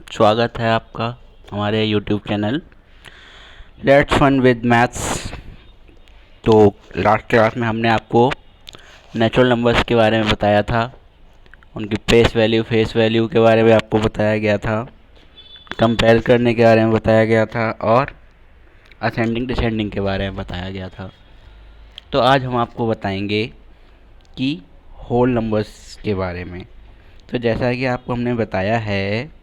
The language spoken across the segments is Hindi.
स्वागत है आपका हमारे YouTube channel let's fun with maths. तो लास्ट क्लास में हमने आपको नेचुरल नंबर्स के बारे में बताया था, उनकी फेस वैल्यू के बारे में आपको बताया गया था, कंपेयर करने के बारे में बताया गया था और असेंडिंग डिसेंडिंग के बारे में बताया गया था। तो आज हम आपको बताएंगे कि होल नंबर्स के बारे में। तो जैसा कि आपको हमने बताया है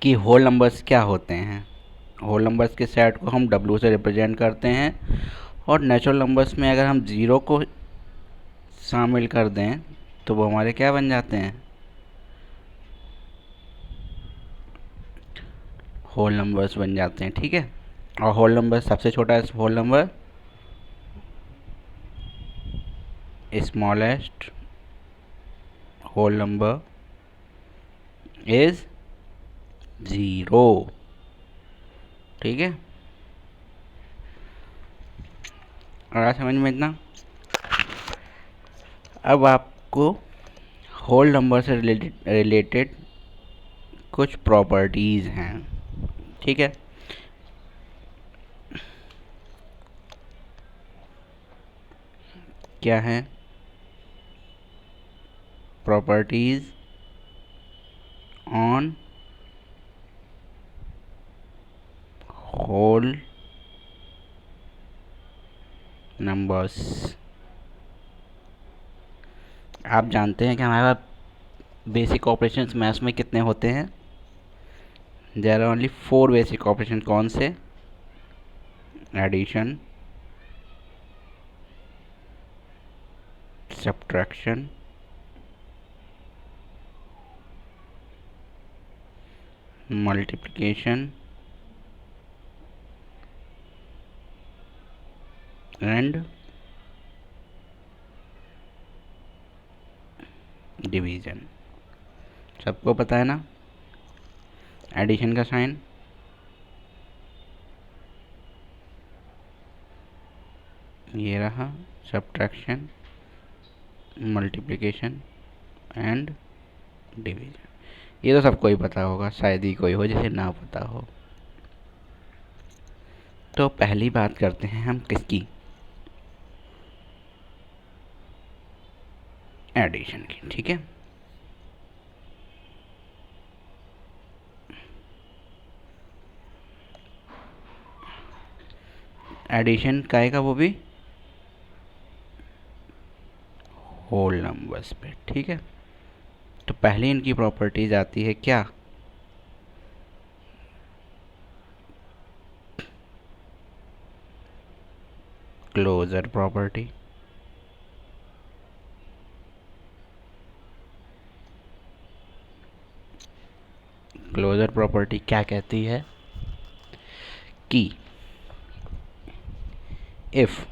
कि होल नंबर्स क्या होते हैं। होल नंबर्स के सेट को हम W से रिप्रेजेंट करते हैं और नेचुरल नंबर्स में अगर हम ज़ीरो को शामिल कर दें तो वो हमारे क्या बन जाते हैं, होल नंबर्स बन जाते हैं। ठीक है, और होल नंबर सबसे छोटा whole number smallest whole number is zero. ठीक है, और समझ में इतना। अब आपको होल नंबर से रिलेटेड कुछ प्रॉपर्टीज़ हैं। ठीक है, क्या है प्रॉपर्टीज़ ऑन होल नंबर्स। आप जानते हैं कि हमारे पास बेसिक ऑपरेशंस मैथ्स में कितने होते हैं? There are only 4 basic operation. कौन से? Addition, subtraction, multiplication and division. सबको पता है ना एडिशन का साइन, ये रहा, सब्ट्रैक्शन, मल्टीप्लिकेशन एंड डिवीज़न। ये तो सबको ही पता होगा, शायद ही कोई हो जिसे ना पता हो। तो पहली बात करते हैं हम किसकी? एडिशन की। ठीक है, एडिशन का आएगा वो भी होल नंबर्स पे। ठीक है, तो पहले इनकी प्रॉपर्टीज आती है क्या? Closure property. क्लोजर प्रॉपर्टी क्या कहती है कि इफ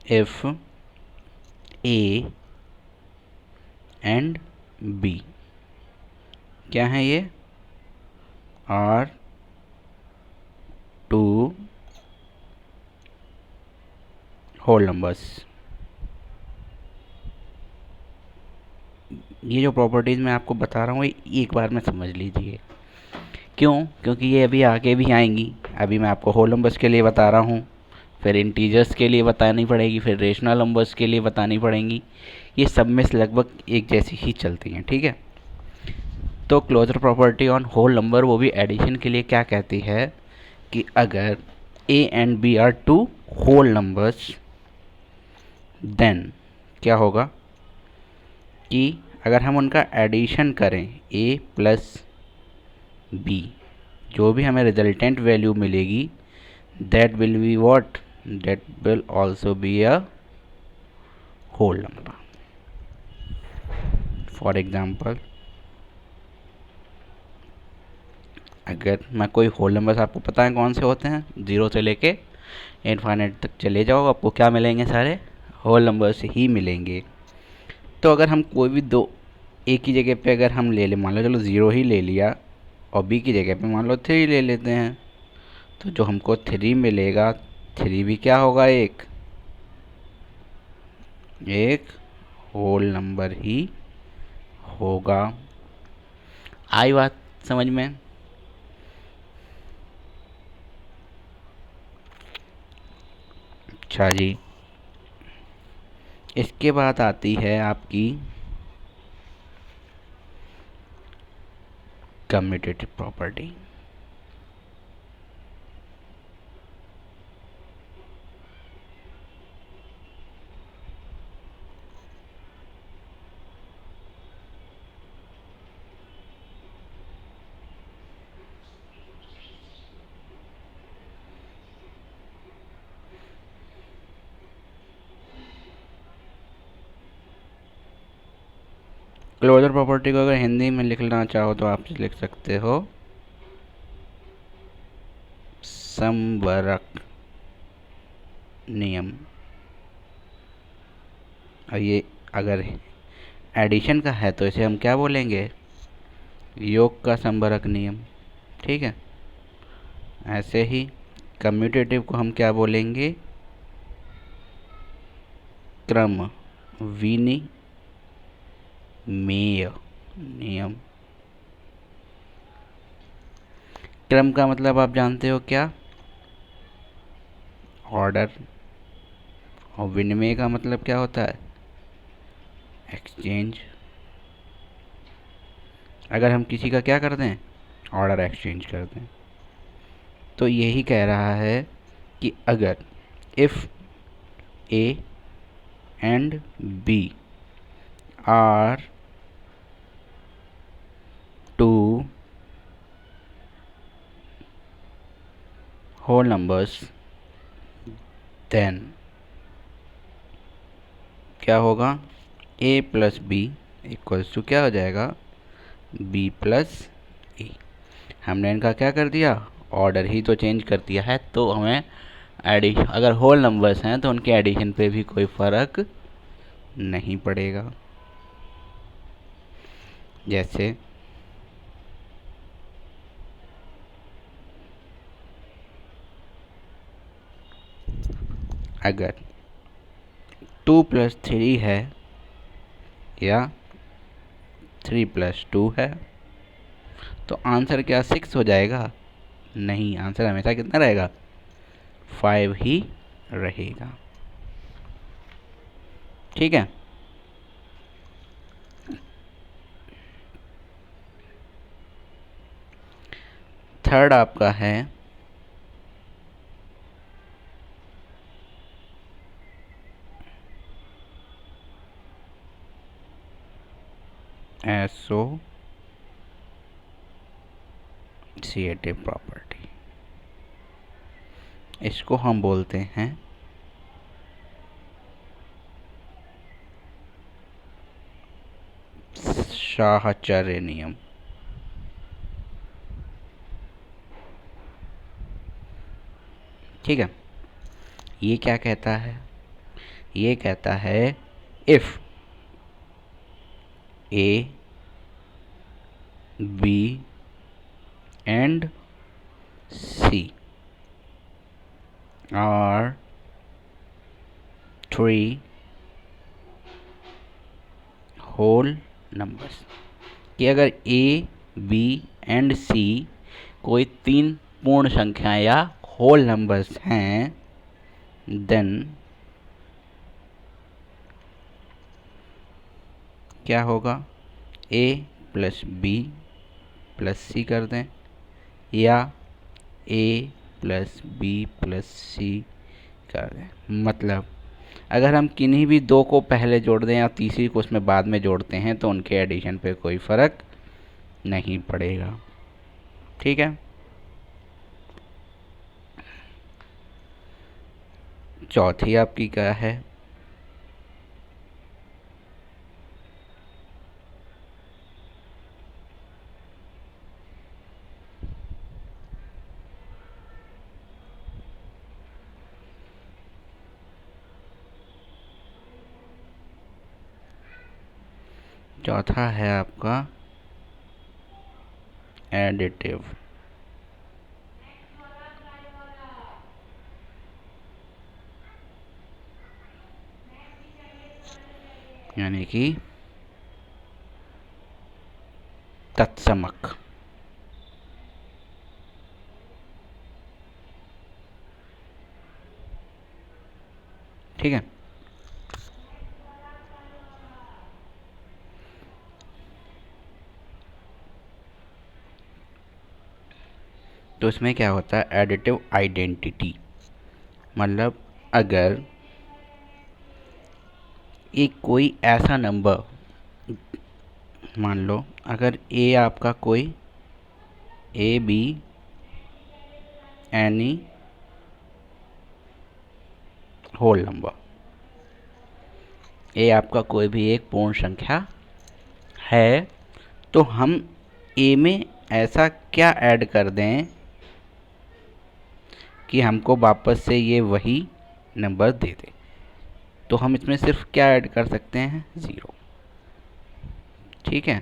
ए एंड बी, क्या है ये? Are two whole numbers. ये जो प्रॉपर्टीज़ मैं आपको बता रहा हूँ ये एक बार में समझ लीजिए। क्यों? क्योंकि ये अभी आगे भी आएंगी। अभी मैं आपको होल नंबर्स के लिए बता रहा हूँ, फिर इंटीजर्स के लिए बतानी पड़ेगी, फिर रेशनल नंबर्स के लिए बतानी पड़ेंगी। ये सब में से लगभग एक जैसी ही चलती हैं। ठीक है, तो closure property on whole number, वो भी एडिशन के लिए क्या कहती है कि अगर A and B are two whole numbers, then क्या होगा कि अगर हम उनका एडिशन करें a प्लस बी, जो भी हमें रिजल्टेंट वैल्यू मिलेगी that will be what? That will also be a whole number. For example, अगर मैं कोई होल नंबर्स, आपको पता है कौन से होते हैं, 0 से लेके इनफाइनाइट तक चले जाओ, आपको क्या मिलेंगे? सारे होल नंबर्स ही मिलेंगे। तो अगर हम कोई भी दो एक ही जगह पे अगर हम ले लें, मान लो चलो 0 ही ले लिया और बी की जगह पे मान लो 3 ले लेते हैं, तो जो हमको 3 मिलेगा, 3 भी क्या होगा? एक एक होल नंबर ही होगा। आई बात समझ में? अच्छा जी, इसके बाद आती है आपकी कम्यूटेटिव प्रॉपर्टी। क्लोजर प्रॉपर्टी को अगर हिंदी में लिखना चाहो तो आप लिख सकते हो समवर्क नियम। और ये अगर एडिशन का है तो इसे हम क्या बोलेंगे? योग का समवर्क नियम। ठीक है। ऐसे ही कम्यूटेटिव को हम क्या बोलेंगे? क्रम विनिमेय नियम। क्रम का मतलब आप जानते हो क्या? ऑर्डर। और विनिमय का मतलब क्या होता है? एक्सचेंज। अगर हम किसी का क्या कर दें? ऑर्डर एक्सचेंज कर दें। तो यही कह रहा है कि अगर if A and B are two whole numbers then क्या होगा? a plus B equals to क्या हो जाएगा? b plus A. हमने इनका क्या कर दिया? ऑर्डर ही तो चेंज कर दिया है। तो हमें एडिशन, अगर होल नंबर्स हैं तो उनके एडिशन पे भी कोई फ़र्क नहीं पड़ेगा। जैसे अगर 2+3 है या 3+2 है तो आंसर क्या 6 हो जाएगा? नहीं, आंसर हमेशा कितना रहेगा? 5 ही रहेगा। ठीक है। थर्ड आपका है एसोसिएटिव प्रॉपर्टी। इसको हम बोलते हैं साहचर्य नियम। ठीक है। ये क्या कहता है? ये कहता है if A B and C are 3 whole numbers, कि अगर ए बी एंड सी कोई 3 पूर्ण संख्याएं या होल नंबर्स हैं, देन क्या होगा? ए प्लस बी प्लस सी कर दें या ए प्लस बी प्लस सी कर दें। मतलब अगर हम किन्हीं भी दो को पहले जोड़ दें या तीसरी को उसमें बाद में जोड़ते हैं तो उनके एडिशन पे कोई फ़र्क नहीं पड़ेगा। ठीक है। चौथी आपकी क्या है? चौथा है आपका एडिटिव। यानी कि तत्समक। ठीक है। तो इसमें क्या होता है, एडिटिव आइडेंटिटी, मतलब अगर एक कोई ऐसा नंबर, मान लो अगर ए आपका कोई a b any whole number, a आपका कोई भी एक पूर्ण संख्या है, तो हम ए में ऐसा क्या ऐड कर दें कि हमको वापस से ये वही नंबर दे दे। तो हम इसमें सिर्फ क्या ऐड कर सकते हैं, 0। ठीक है।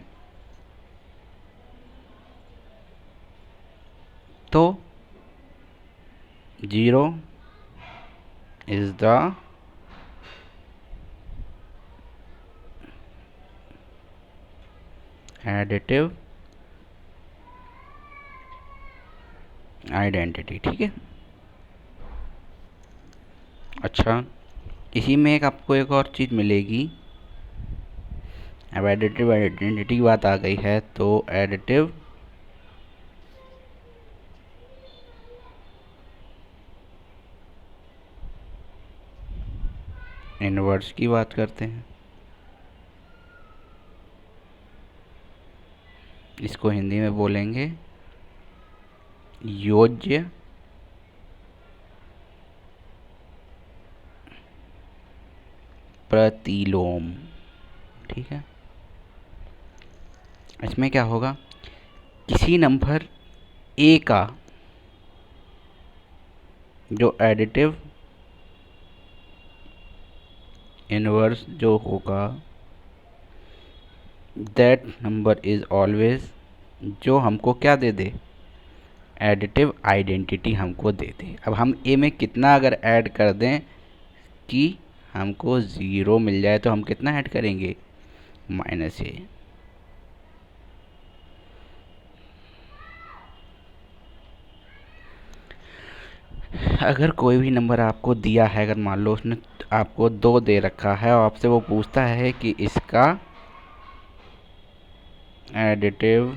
तो 0 इज द एडिटिव आइडेंटिटी। ठीक है। अच्छा, इसी में एक आपको एक और चीज़ मिलेगी। अब एडिटिव आइडेंटिटी की बात आ गई है, तो एडिटिव इनवर्स की बात करते हैं। इसको हिंदी में बोलेंगे योज्य प्रतिलोम। ठीक है। इसमें क्या होगा, किसी नंबर ए का जो एडिटिव इनवर्स जो होगा, दैट नंबर इज ऑलवेज, जो हमको क्या दे दे, एडिटिव आइडेंटिटी हमको दे दे। अब हम ए में कितना अगर ऐड कर दें कि हमको 0 मिल जाए, तो हम कितना ऐड करेंगे, -a। अगर कोई भी नंबर आपको दिया है, अगर मान लो उसने आपको 2 दे रखा है और आपसे वो पूछता है कि इसका एडिटिव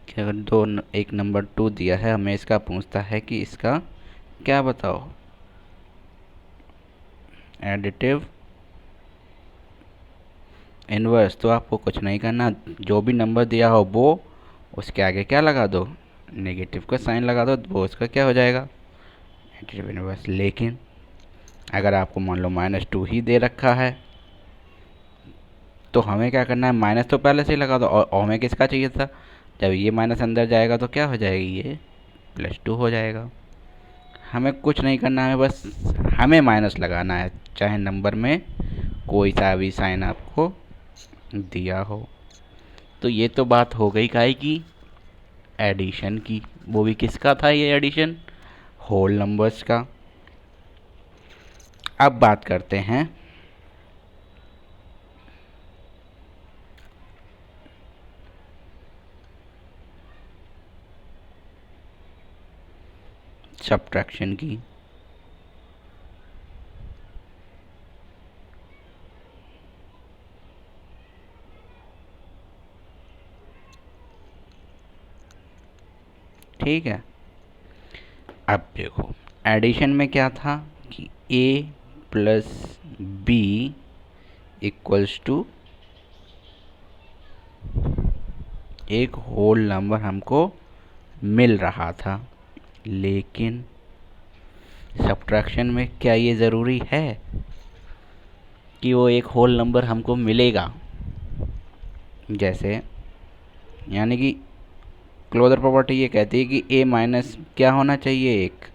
कि अगर एक नंबर 2 दिया है, हमें इसका पूछता है कि इसका क्या बताओ, एडिटिव इनवर्स। तो आपको कुछ नहीं करना, जो भी नंबर दिया हो वो उसके आगे क्या लगा दो, नेगेटिव का साइन लगा दो, वो उसका क्या हो जाएगा, एडिटिव इनवर्स। लेकिन अगर आपको मान लो -2 ही दे रखा है, तो हमें क्या करना है, माइनस तो पहले से ही लगा दो, और हमें किसका चाहिए था, जब ये माइनस अंदर जाएगा तो क्या हो जाएगी, ये +2 हो जाएगा। हमें कुछ नहीं करना है, बस हमें माइनस लगाना है, चाहे नंबर में कोई सा भी साइन आपको दिया हो। तो ये तो बात हो गई काहे की, एडिशन की। वो भी किसका था ये एडिशन, होल नंबर्स का। अब बात करते हैं सब्ट्रैक्शन की। ठीक है। अब देखो, एडिशन में क्या था कि a + b = एक होल नंबर हमको मिल रहा था। लेकिन सब्ट्रैक्शन में क्या ये ज़रूरी है कि वो एक होल नंबर हमको मिलेगा, जैसे यानी कि क्लोजर प्रॉपर्टी ये कहती है कि a- क्या होना चाहिए, एक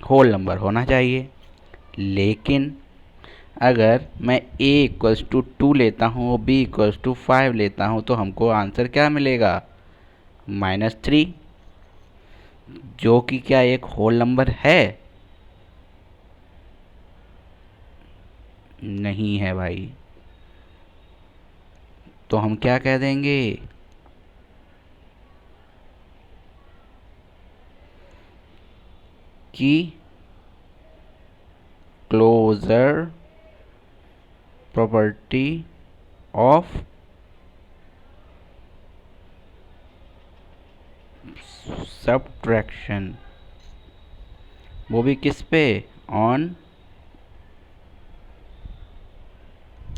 होल नंबर होना चाहिए। लेकिन अगर मैं a इक्वल्स टू 2 लेता हूँ और b इक्वल्स टू 5 लेता हूँ तो हमको आंसर क्या मिलेगा? -3, जो कि क्या एक होल नंबर है? नहीं है भाई। तो हम क्या कह देंगे कि क्लोजर प्रॉपर्टी ऑफ सब्ट्रैक्शन, वो भी किस पे? On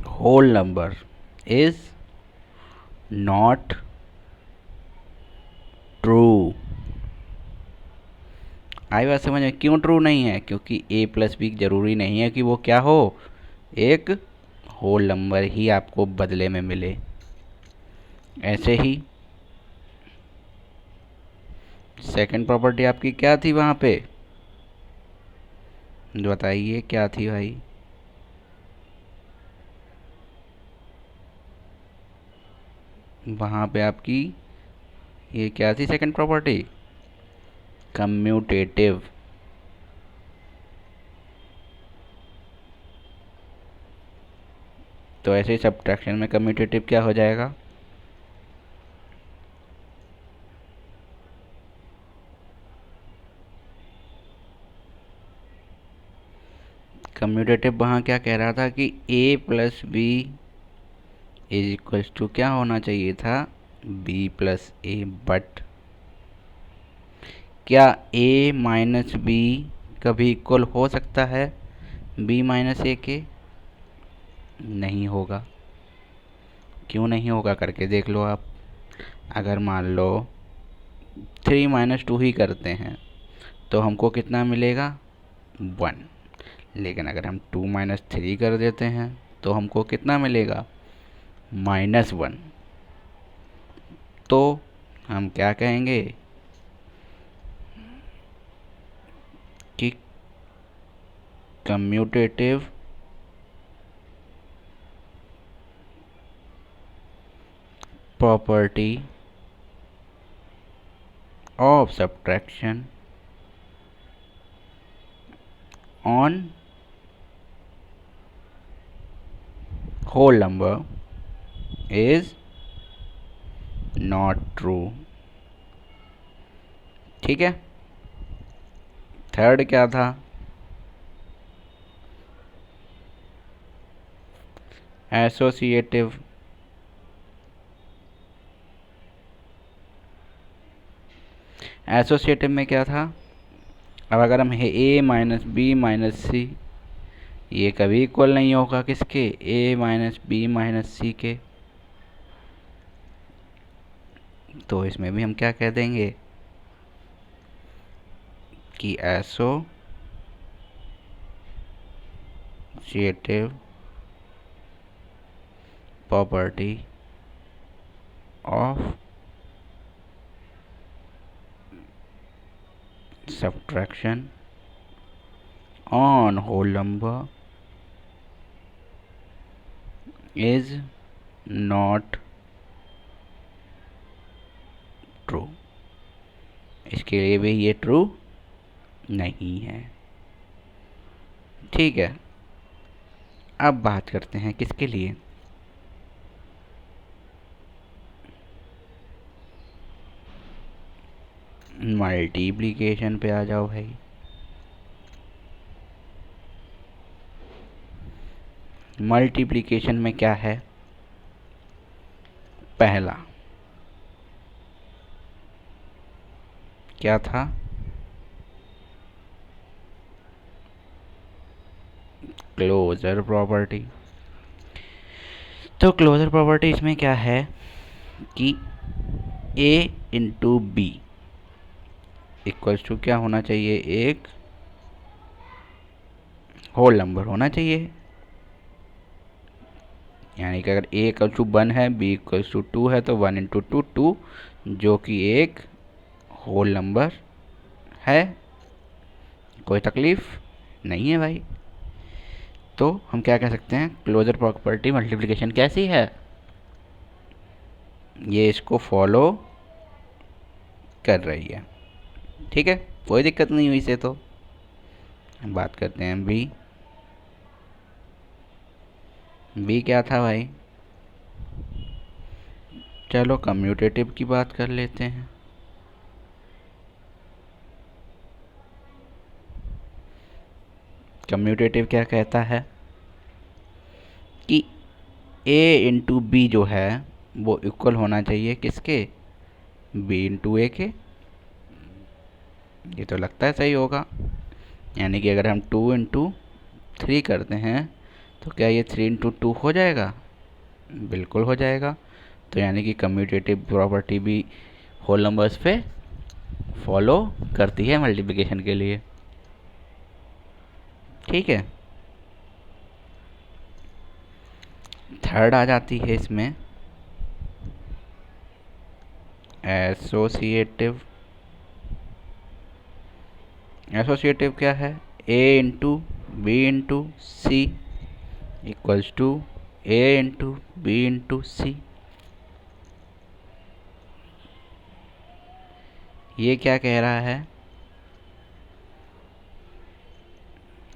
whole number is not true. आई बात समझ में? क्यों ट्रू नहीं है? क्योंकि a प्लस बी जरूरी नहीं है कि वो क्या हो, एक होल नंबर ही आपको बदले में मिले। ऐसे ही सेकंड प्रॉपर्टी आपकी क्या थी वहाँ पे? बताइए क्या थी भाई? वहाँ पे आपकी ये क्या थी सेकंड प्रॉपर्टी? कम्यूटेटिव। तो ऐसे ही सब्ट्रैक्शन में कम्यूटेटिव क्या हो जाएगा? कम्यूटेटिव वहाँ क्या कह रहा था कि a plus B is equals to क्या होना चाहिए था? b plus A. बट क्या a माइनस बी कभी इक्वल हो सकता है b माइनस ए के? नहीं होगा। क्यों नहीं होगा करके देख लो आप। अगर मान लो 3 माइनस 2 ही करते हैं तो हमको कितना मिलेगा? 1। लेकिन अगर हम 2 माइनस 3 कर देते हैं तो हमको कितना मिलेगा? -1। तो हम क्या कहेंगे कि commutative property of subtraction on whole number is not true. ठीक है। थर्ड क्या था? एसोसिएटिव। एसोसिएटिव में क्या था? अब अगर हम a minus B minus C, ये कभी इक्वल नहीं होगा किसके? a minus B minus C के। तो इसमें भी हम क्या कह देंगे कि associative property of subtraction on whole number is not true. इसके लिए भी ये ट्रू नहीं है। ठीक है। अब बात करते हैं किसके लिए? मल्टीप्लिकेशन पे आ जाओ भाई। मल्टीप्लिकेशन में क्या है? पहला क्या था? Closure property. तो क्लोजर प्रॉपर्टी इसमें क्या है कि a into B equals to क्या होना चाहिए? एक होल नंबर होना चाहिए। यानी कि अगर a इक्वल टू 1 है, b इक्वल्स टू 2 है तो 1 इंटू 2 2, जो कि एक होल नंबर है। कोई तकलीफ नहीं है भाई। तो हम क्या कह सकते हैं, क्लोजर प्रॉपर्टी मल्टीप्लिकेशन कैसी है, ये इसको फॉलो कर रही है। ठीक है, कोई दिक्कत नहीं हुई इसे। तो हम बात करते हैं बी। बी क्या था भाई, चलो कम्यूटेटिव की बात कर लेते हैं। कम्यूटेटिव क्या कहता है कि a इंटू बी जो है वो इक्वल होना चाहिए किसके, b इंटू ए के। ये तो लगता है सही होगा, यानी कि अगर हम 2 इंटू 3 करते हैं तो क्या ये 3 इंटू 2 हो जाएगा, बिल्कुल हो जाएगा। तो यानी कि कम्यूटेटिव प्रॉपर्टी भी होल नंबर्स पे फॉलो करती है मल्टीप्लिकेशन के लिए। ठीक है, थर्ड आ जाती है इसमें एसोसिएटिव। एसोसिएटिव क्या है, a into b into c equals to a into b into c. ये क्या कह रहा है,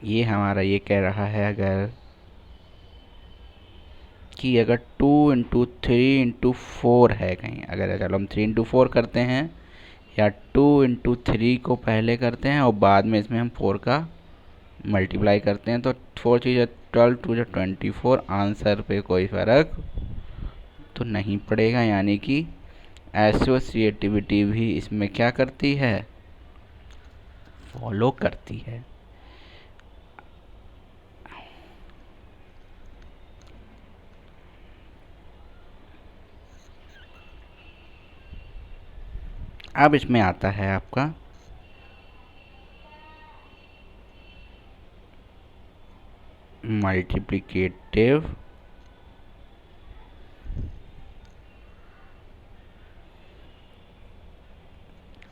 ये हमारा ये कह रहा है अगर कि अगर 2 इंटू 3 इंटू 4 है कहीं, अगर चलो हम 3 इंटू 4 करते हैं या 2 इंटू 3 को पहले करते हैं और बाद में इसमें हम 4 का मल्टीप्लाई करते हैं, तो 4 चीज़ 12 टू 24, आंसर पे कोई फ़र्क तो नहीं पड़ेगा। यानी कि एसोसिएटिविटी भी इसमें क्या करती है, फॉलो करती है। अब इसमें आता है आपका मल्टीप्लिकेटिव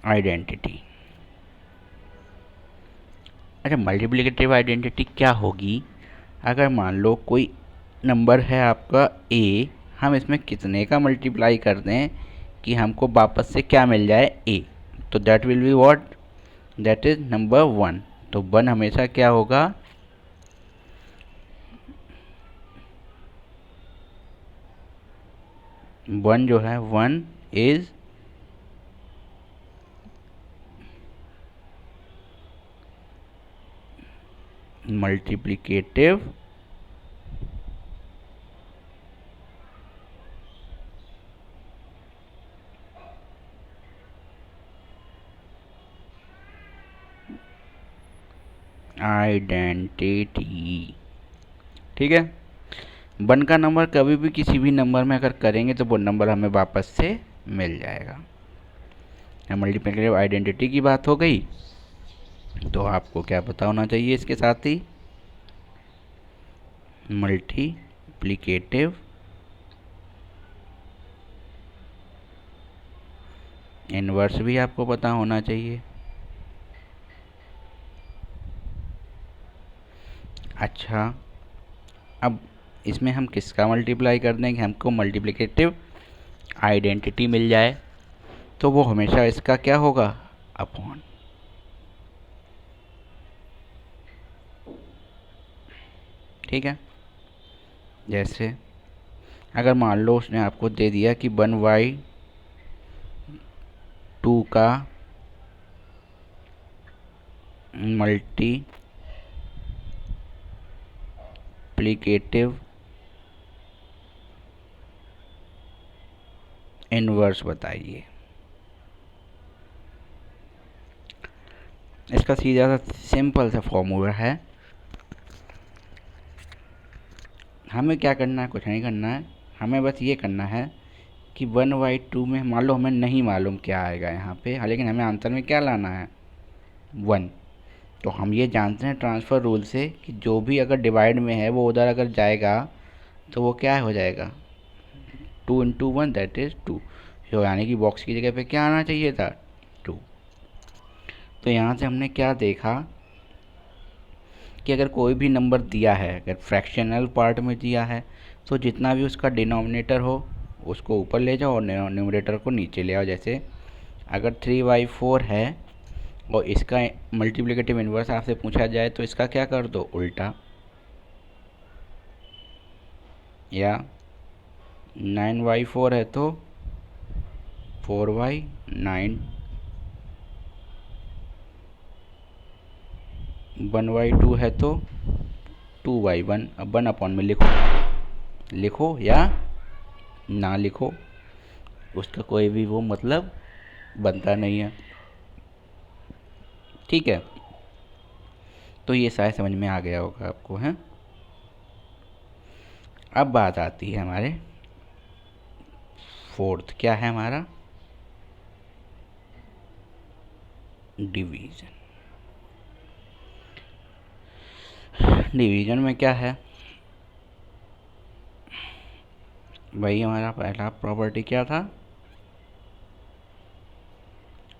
आइडेंटिटी। अच्छा, मल्टीप्लिकेटिव आइडेंटिटी क्या होगी, अगर मान लो कोई नंबर है आपका a, हम इसमें कितने का मल्टीप्लाई कर दें कि हमको वापस से क्या मिल जाए a, तो that will be what, that is number 1। तो 1 हमेशा क्या होगा, 1 जो है 1 इज मल्टीप्लिकेटिव आइडेंटिटी। ठीक है, 1 का नंबर कभी भी किसी भी नंबर में अगर करेंगे तो वो नंबर हमें वापस से मिल जाएगा। मल्टीप्लिकेटिव आइडेंटिटी की बात हो गई, तो आपको क्या पता होना चाहिए इसके साथ ही, मल्टीप्लिकेटिव इनवर्स भी आपको पता होना चाहिए। अच्छा, अब इसमें हम किसका मल्टीप्लाई कर दें कि हमको मल्टीप्लिकेटिव आइडेंटिटी मिल जाए, तो वो हमेशा इसका क्या होगा, अपॉन। ठीक है, जैसे अगर मान लो उसने आपको दे दिया कि 1/2 का मल्टीप्लिकेटिव इनवर्स बताइए। इसका सीधा सा सिंपल सा फॉर्मूला है, हमें क्या करना है, कुछ नहीं करना है, हमें बस ये करना है कि 1/2 में मान लो हमें नहीं मालूम क्या आएगा यहाँ पे, लेकिन हमें आंसर में क्या लाना है, 1। तो हम ये जानते हैं ट्रांसफ़र रूल से कि जो भी अगर डिवाइड में है वो उधर अगर जाएगा तो वो क्या हो जाएगा, 2 इंटू 1 दैट इज़ 2। तो यानी कि बॉक्स की जगह पे क्या आना चाहिए था, 2। तो यहाँ से हमने क्या देखा कि अगर कोई भी नंबर दिया है, अगर फ्रैक्शनल पार्ट में दिया है, तो जितना भी उसका डिनोमिनेटर हो उसको ऊपर ले जाओ और न्यूमरेटर को नीचे ले आओ। जैसे अगर 3/4 है और इसका मल्टीप्लिकेटिव इन्वर्स आपसे पूछा जाए तो इसका क्या कर दो, उल्टा। या 9/4 है तो 4/9, 1/2 है तो 2/1। अब 1 में लिखो या ना लिखो, उसका कोई भी वो मतलब बनता नहीं है। ठीक है, तो ये शायद समझ में आ गया होगा आपको, है। अब बात आती है हमारे फोर्थ, क्या है हमारा, डिवीजन। डिवीजन में क्या है भाई, हमारा पहला प्रॉपर्टी क्या था,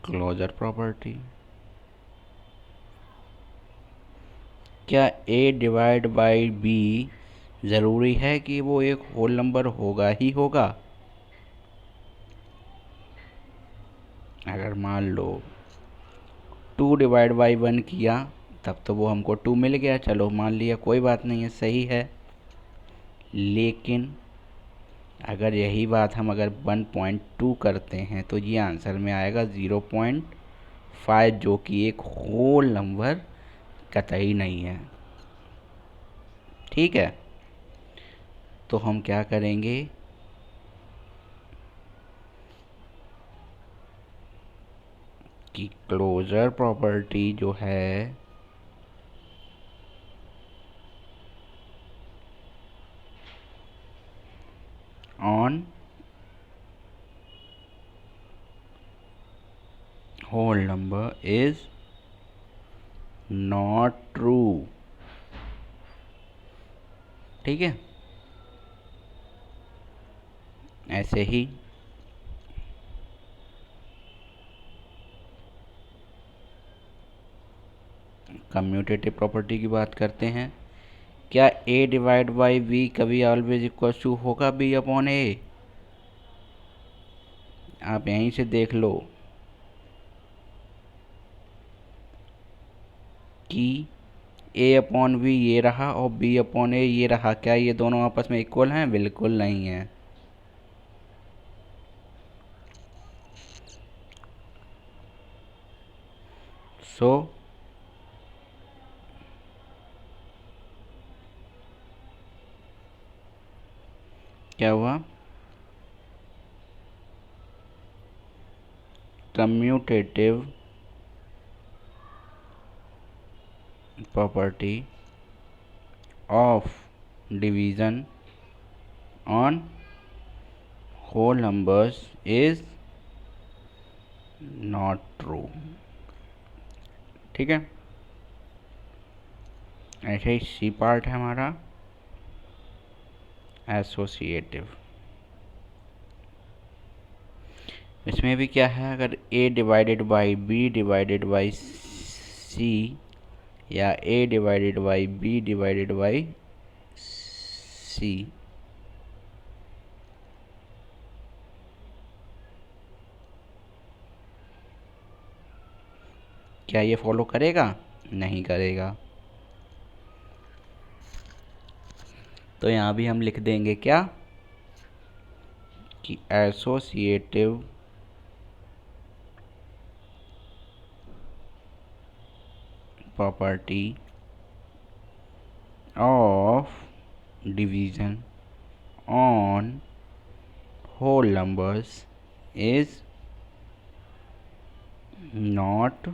क्लोजर प्रॉपर्टी। क्या a डिवाइड बाई b ज़रूरी है कि वो एक होल नंबर होगा ही होगा? अगर मान लो 2 डिवाइड बाई 1 किया तब तो वो हमको 2 मिल गया, चलो मान लिया, कोई बात नहीं है, सही है। लेकिन अगर यही बात हम अगर 1.2 करते हैं तो ये आंसर में आएगा 0.5, जो कि एक होल नंबर कतई नहीं है। ठीक है, तो हम क्या करेंगे कि क्लोजर प्रॉपर्टी जो है on whole number is not true. ठीक है, ऐसे ही कम्यूटेटिव प्रॉपर्टी की बात करते हैं। क्या a डिवाइड बाई b कभी ऑलवेज इक्वल टू होगा b अपॉन a? आप यहीं से देख लो कि a अपॉन b ये रहा और b अपॉन a ये रहा, क्या ये दोनों आपस में इक्वल हैं? बिल्कुल नहीं है। सो क्या हुआ, commutative property of division on whole numbers is not true. ठीक है, ऐसे ही सी पार्ट है हमारा एसोसिएटिव। इसमें भी क्या है, अगर a divided by b divided by c या a divided by b divided by c, क्या ये फॉलो करेगा? नहीं करेगा। तो यहाँ भी हम लिख देंगे क्या कि associative property of division on whole numbers is not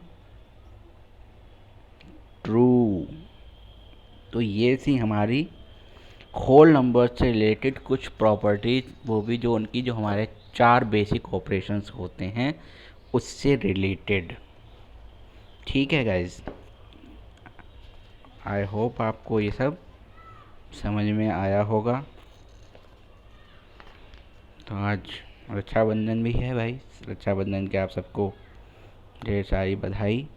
true. तो ये थी हमारी होल नंबर से रिलेटेड कुछ प्रॉपर्टीज, वो भी जो उनकी जो हमारे 4 बेसिक ऑपरेशंस होते हैं उससे रिलेटेड। ठीक है गाइज, आई होप आपको ये सब समझ में आया होगा। तो आज रक्षाबंधन भी है भाई, रक्षाबंधन के आप सबको ढेर सारी बधाई।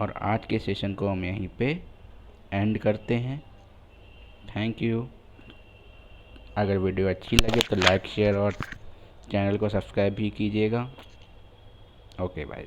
और आज के सेशन को हम यहीं पे एंड करते हैं। Thank you. अगर वीडियो अच्छी लगे तो लाइक शेयर और चैनल को सब्सक्राइब भी कीजिएगा। Okay bye.